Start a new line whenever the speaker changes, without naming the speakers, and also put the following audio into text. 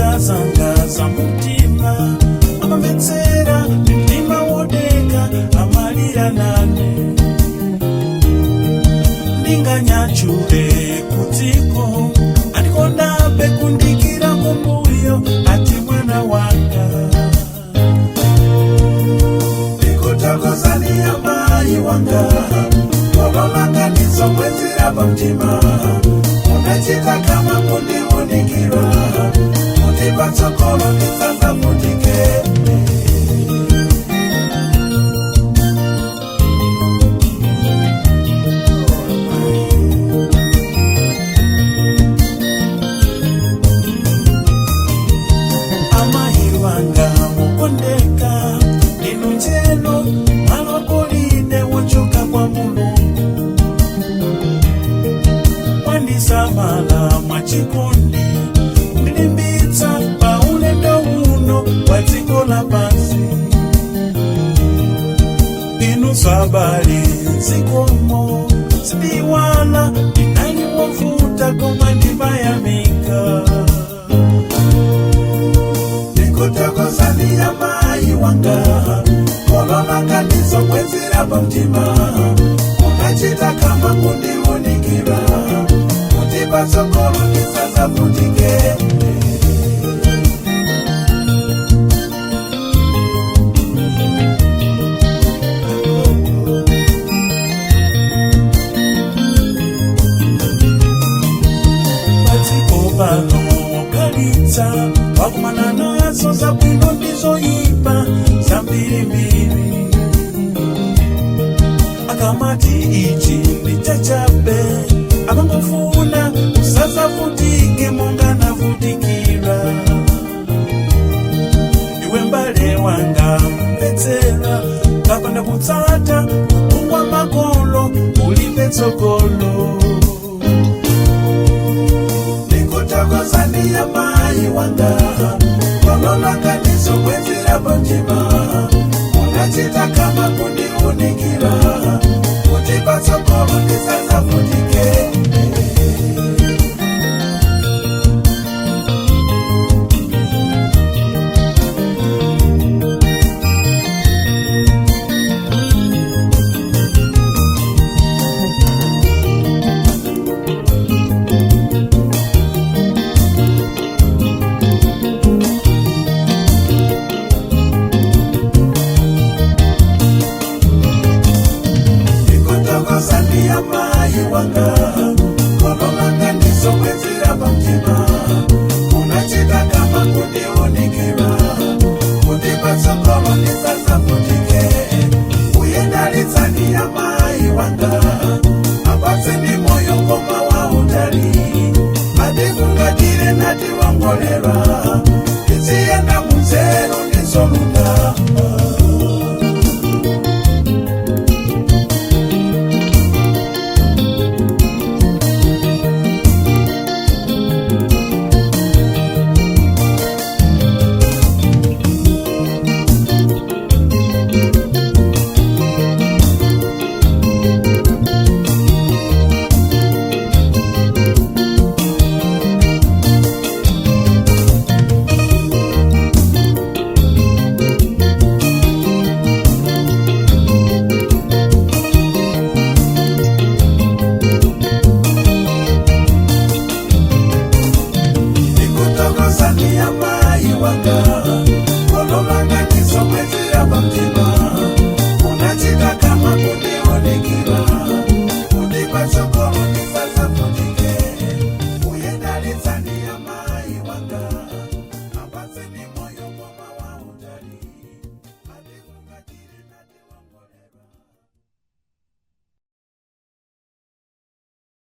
tazangaza mutima amamvetsera mtima wodeka amalira nane ndinganyachure kutiko andikondabe kundikira kumbuyo ati mwana wanga ndikutakozania mai wanga wabamangalizo mwezira pamtima unachita kama kundiunikira kutipa tsokolo nisanza mutike amahirwanga mukondeka inunjelo malokolide wochoka kwa Mulungu wandisamala mwachikondi ndilimbitsa paulendo uno wa dziko lapansi inu sabali zikomo sidiwala inani wovuta koma ndimayamika ndikutakozania mai wanga kolonakanizo kwezira pamtima unachita kama kundiunikira kutipa tsokolo nisanza mutike patiko pano kalitsa wakumana nazo zabwino ndizoyipa zambirimbiri akamati ichi ndichachabe akangofuna usazavutike monga navutikira iwe mbale wanga mvetsera kapanda kutsata kungwa makolo ulipe tsogolo ndikutakozania mai wanga kolonakanizo kwezira pamtima unachita kama kundiunikira kutipa tsokolo nisanza